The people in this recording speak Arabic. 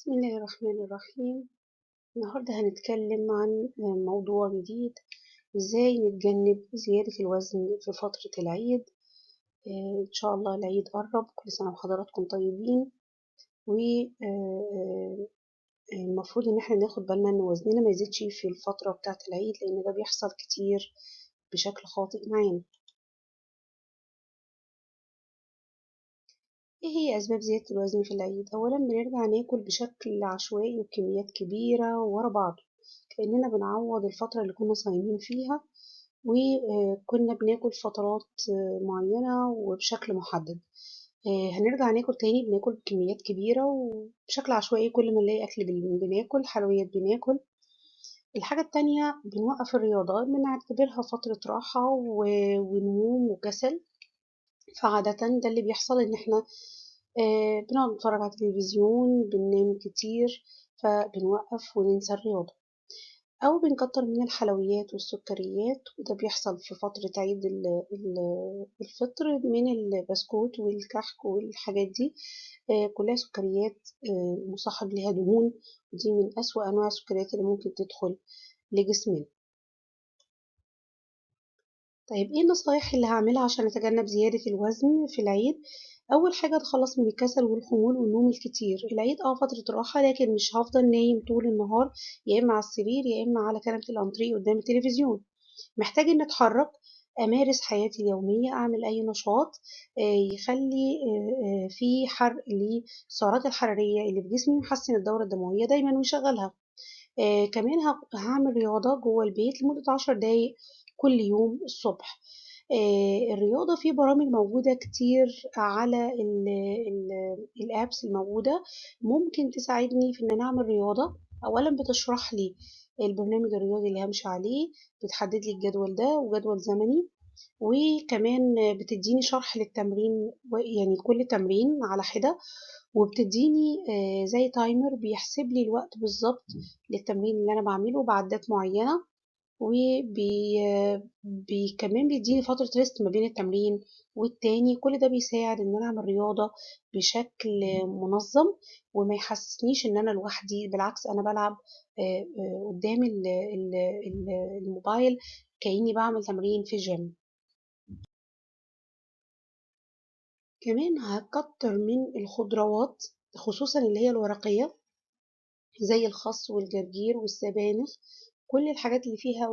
بسم الله الرحمن الرحيم. النهاردة هنتكلم عن موضوع جديد، ازاي نتجنب زيادة الوزن في فترة العيد. ان شاء الله العيد قرب، كل سنة وحضراتكم طيبين. والمفروض ان احنا ناخد بالنا ان وزننا ما يزيدش في الفترة بتاعة العيد، لان ده بيحصل كتير بشكل خاطئ معانا. ايه هي اسباب زيادة الوزن في العيد؟ اولا بنرجع ناكل بشكل عشوائي وبكميات كبيرة ورا بعض، كأننا بنعوض الفترة اللي كنا صايمين فيها، وكنا بناكل فترات معينة وبشكل محدد. هنرجع ناكل تاني، بناكل بكميات كبيرة وبشكل عشوائي، كل ما نلاقي أكل بناكل حلويات بناكل. الحاجة التانية بنوقف الرياضة، بنعتبرها فترة راحة ونوم وكسل. فعادة ده اللي بيحصل، إن إحنا بنقعد نتفرج على التلفزيون، بننام كتير، فبنوقف وننسى الرياضة. أو بنكتر من الحلويات والسكريات، وده بيحصل في فترة عيد الفطر، من البسكوت والكحك والحاجات دي. كلها سكريات مصاحب لها دهون، ودي من أسوأ أنواع السكريات اللي ممكن تدخل لجسمنا. طيب ايه النصايح اللي هعملها عشان اتجنب زيادة الوزن في العيد؟ اول حاجة اتخلص من الكسل والخمول والنوم الكتير. العيد فترة راحة، لكن مش هفضل نايم طول النهار، يا اما على السرير يا اما على كنبة الانتريه قدام التلفزيون. محتاج اني اتحرك، امارس حياتي اليومية، اعمل اي نشاط يخلي في حرق للسعرات الحرارية اللي في جسمي، ويحسن الدورة الدموية دايما ويشغلها. كمان هعمل رياضة جوه البيت لمدة 10 دقايق كل يوم الصبح. الرياضة في برامج موجودة كتير على ال الابس الموجودة، ممكن تساعدني في ان انا اعمل رياضة. اولا بتشرح لي البرنامج الرياضي اللي همشي عليه، بتحدد لي الجدول ده وجدول زمني، وكمان بتديني شرح للتمرين، يعني كل تمرين على حدة، وبتديني زي تايمر بيحسب لي الوقت بالظبط للتمرين اللي انا بعمله بعدات معينة. كمان بيديني فترة ريست ما بين التمرين والتاني. كل ده بيساعد ان انا اعمل رياضة بشكل منظم، وما يحسسنيش ان انا لوحدي. بالعكس، انا بلعب قدام الموبايل كأني بعمل تمرين في جيم. كمان هكتر من الخضروات، خصوصا اللي هي الورقية، زي الخس والجرجير والسبانخ، كل الحاجات اللي فيها